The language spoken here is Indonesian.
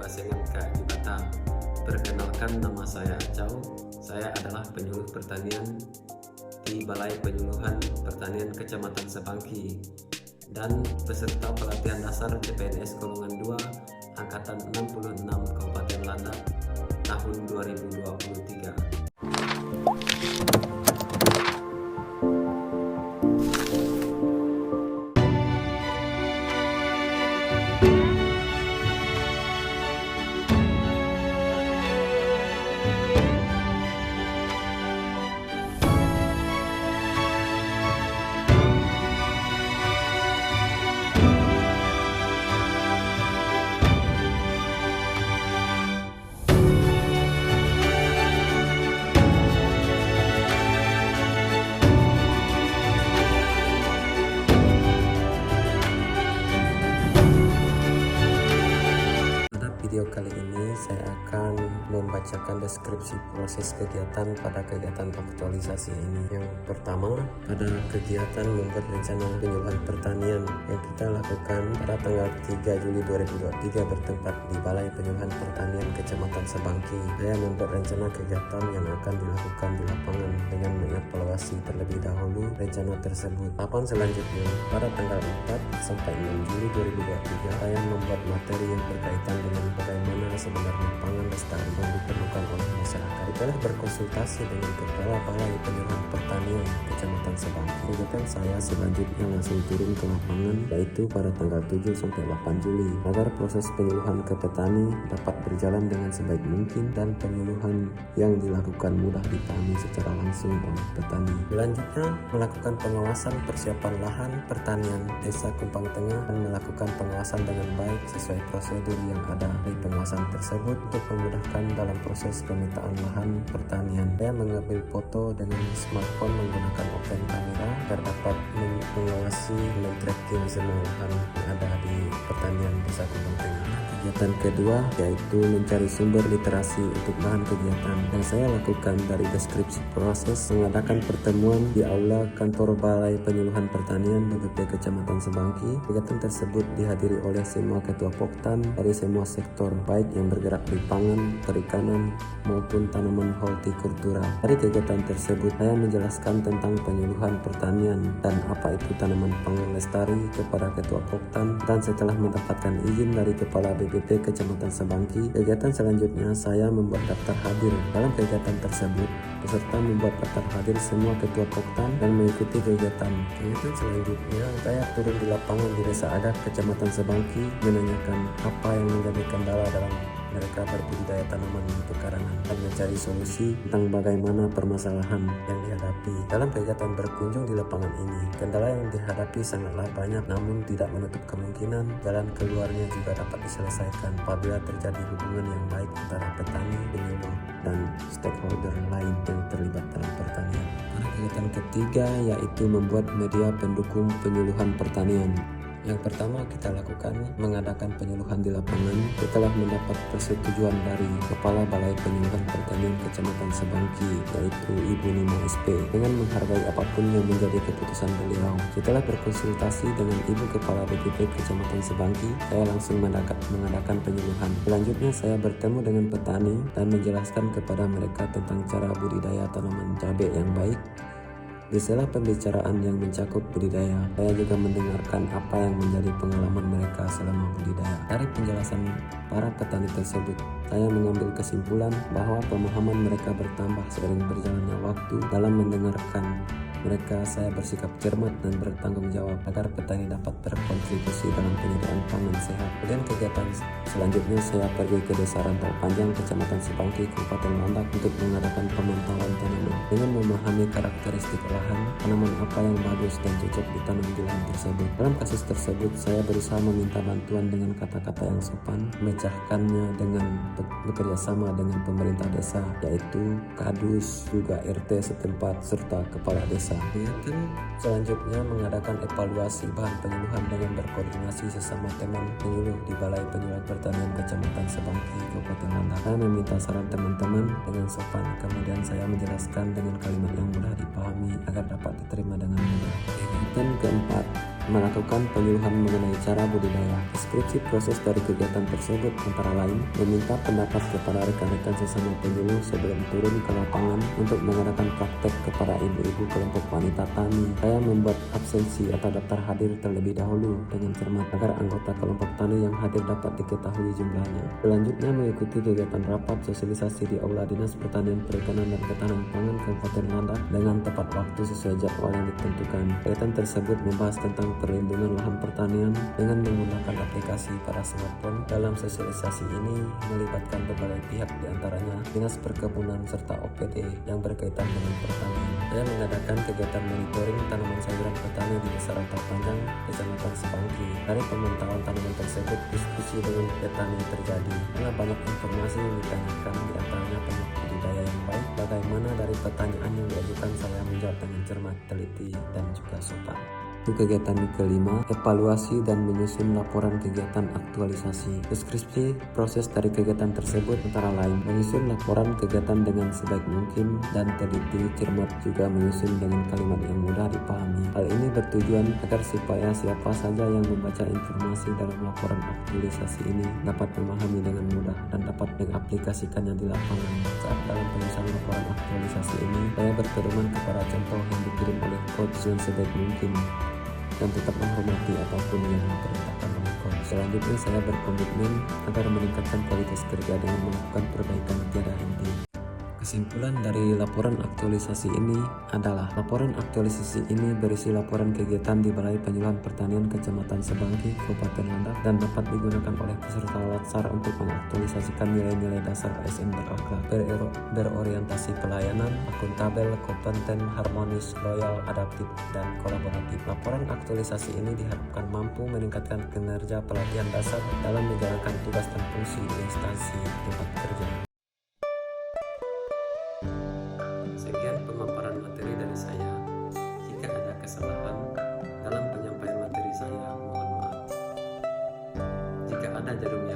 Sengat Kak Jibata. Perkenalkan, nama saya Acau. Saya adalah penyuluh pertanian di Balai Penyuluhan Pertanian Kecamatan Sebangki dan peserta pelatihan dasar CPNS Golongan 2 Angkatan 66 Kabupaten Landak tahun 2023. Video kali ini saya akan membacakan deskripsi proses kegiatan pada kegiatan aktualisasi ini. Yang pertama, pada kegiatan membuat rencana penyuluhan pertanian yang kita lakukan pada tanggal 3 Juli 2023 bertempat di Balai Penyuluhan Pertanian Kecamatan Sebangki. Saya membuat rencana kegiatan yang akan dilakukan di lapangan dengan mengevaluasi terlebih dahulu rencana tersebut. Tahapan selanjutnya, pada tanggal 4 sampai 6 Juli 2023 saya membuat materi yang berkaitan dengan bagaimana sebenarnya pangan lestari yang diperlukan oleh masyarakat. Setelah berkonsultasi dengan Kepala Balai Penyuluhan Pertanian Kecamatan Sebangki, kegiatan saya selanjutnya langsung turun ke lapangan, yaitu pada tanggal 7 sampai 8 Juli, agar proses penyuluhan ke petani dapat berjalan dengan sebaik mungkin dan penyuluhan yang dilakukan mudah dipahami secara langsung oleh petani. Selanjutnya, melakukan pengawasan persiapan lahan pertanian Desa Kumpang Tengah dan melakukan pengawasan dengan baik sesuai prosedur yang ada di pengawasan tersebut untuk memudahkan dalam proses pemetaan lahan pertanian. Saya mengambil foto dengan smartphone menggunakan open camera agar dapat mengawasi dan tracking semua lahan yang ada di pertanian Desa Kumpang Tengah. Kegiatan kedua yaitu mencari sumber literasi untuk bahan kegiatan yang saya lakukan dari deskripsi proses mengadakan pertemuan di aula kantor Balai Penyuluhan Pertanian BPP Kecamatan Sebangki. Kegiatan tersebut dihadiri oleh semua ketua Poktan dari semua sektor baik yang bergerak di pangan, perikanan maupun tanaman hortikultura. Dari kegiatan tersebut saya menjelaskan tentang penyuluhan pertanian dan apa itu tanaman pangan lestari kepada ketua Poktan, dan setelah mendapatkan izin dari Kepala BPP Kecamatan Sebangki, kegiatan selanjutnya saya membuat daftar hadir. Dalam kegiatan tersebut, peserta membuat daftar hadir semua ketua Poktan dan mengikuti kegiatan. Kegiatan selanjutnya saya turun di lapangan di Desa Adat Kecamatan Sebangki menanyakan apa yang menjadi kendala dalam mereka berbudidaya tanaman di pekarangan dan mencari solusi tentang bagaimana permasalahan yang dihadapi. Dalam kegiatan berkunjung di lapangan ini, kendala yang dihadapi sangatlah banyak, namun tidak menutup kemungkinan jalan keluarnya juga dapat diselesaikan apabila terjadi hubungan yang baik antara petani, penyuluh, dan stakeholder lain yang terlibat dalam pertanian. Pada kegiatan ketiga yaitu membuat media pendukung penyuluhan pertanian. Yang pertama kita lakukan mengadakan penyuluhan di lapangan setelah mendapat persetujuan dari Kepala Balai Penyuluhan Pertanian Kecamatan Sebangki, yaitu Ibu Nima SP, dengan menghargai apapun yang menjadi keputusan beliau. Setelah berkonsultasi dengan Ibu Kepala BPP Kecamatan Sebangki, saya langsung mengadakan penyuluhan. Selanjutnya saya bertemu dengan petani dan menjelaskan kepada mereka tentang cara budidaya tanaman cabai yang baik. Di sela pembicaraan yang mencakup budidaya, saya juga mendengarkan apa yang menjadi pengalaman mereka selama budidaya. Dari penjelasan para petani tersebut, saya mengambil kesimpulan bahwa pemahaman mereka bertambah seiring berjalannya waktu. Dalam mendengarkan mereka, saya bersikap cermat dan bertanggung jawab agar petani dapat berkontribusi dalam penyediaan pangan sehat. Kemudian kegiatan selanjutnya saya pergi ke Desa Rantau Panjang, Kecamatan Sebangki, Kabupaten Landak untuk mengadakan pemantauan tanaman. Dengan memahami karakteristik lahan, tanaman apa yang bagus dan cocok ditanam di lahan tersebut. Dalam kasus tersebut, saya berusaha meminta bantuan dengan kata-kata yang sopan, memecahkannya dengan bekerja sama dengan pemerintah desa, yaitu Kadus, juga RT setempat, serta Kepala Desa. Kegiatan selanjutnya mengadakan evaluasi bahan penyuluhan dengan berkoordinasi sesama teman penyuluh di Balai Penyuluhan Pertanian Kecamatan Sebangki, Kabupaten Landak. Saya meminta saran teman-teman dengan sopan, kemudian saya menjelaskan dengan kalimat yang mudah dipahami agar dapat diterima dengan mudah. Kegiatan keempat melakukan penyuluhan mengenai cara budidaya. Deskripsi proses dari kegiatan tersebut antara lain meminta pendapat kepada rekan-rekan sesama penyuluh sebelum turun ke lapangan untuk mengadakan praktek kepada ibu-ibu kelompok wanita tani. Saya membuat absensi atau daftar hadir terlebih dahulu dengan cermat agar anggota kelompok tani yang hadir dapat diketahui jumlahnya. Selanjutnya mengikuti kegiatan rapat sosialisasi di Aula Dinas Pertanian Perikanan dan Ketahanan Pangan Kabupaten Landak dengan tepat waktu sesuai jadwal yang ditentukan. Kegiatan tersebut membahas tentang perlindungan lahan pertanian dengan menggunakan aplikasi pada smartphone. Dalam sosialisasi ini melibatkan berbagai pihak, diantaranya Dinas Perkebunan serta OPD yang berkaitan dengan pertanian. Saya mengadakan kegiatan monitoring tanaman sayuran petani di Desa Rantau Panjang, Kecamatan Sebangki. Dari pemantauan tanaman tersebut, diskusi dengan petani terjadi. Karena banyak informasi yang ditanyakan, diantaranya penyakit budidaya yang baik. Bagaimana dari pertanyaan yang diajukan, saya menjawab dengan cermat, teliti, dan juga sopan. Kegiatan kelima, evaluasi dan menyusun laporan kegiatan aktualisasi. Deskripsi proses dari kegiatan tersebut antara lain menyusun laporan kegiatan dengan sebaik mungkin dan teliti, cermat, juga menyusun dengan kalimat yang mudah dipahami. Hal ini bertujuan agar supaya siapa saja yang membaca informasi dalam laporan aktualisasi ini dapat memahami dengan mudah dan dapat mengaplikasikannya di lapangan. Saat dalam penyusunan laporan aktualisasi ini, saya berpedoman kepada contoh yang dikirim oleh coach yang sebaik mungkin dan tetap menghormati apapun yang diperintahkan oleh coach. Selanjutnya saya berkomitmen agar meningkatkan kualitas kerja dengan melakukan perbaikan tiada henti. Kesimpulan dari laporan aktualisasi ini adalah laporan aktualisasi ini berisi laporan kegiatan di Balai Penyuluhan Pertanian Kecamatan Sebangki, Kabupaten Landak, dan dapat digunakan oleh peserta latsar untuk mengaktualisasikan nilai-nilai dasar ASN berakhlak, berorientasi pelayanan, akuntabel, kompeten, harmonis, loyal, adaptif, dan kolaboratif. Laporan aktualisasi ini diharapkan mampu meningkatkan kinerja pelatihan dasar dalam menjalankan tugas dan fungsi instansi tempat kerja. Sekian pemaparan materi dari saya. Jika ada kesalahan dalam penyampaian materi saya, mohon maaf. Jika ada jarum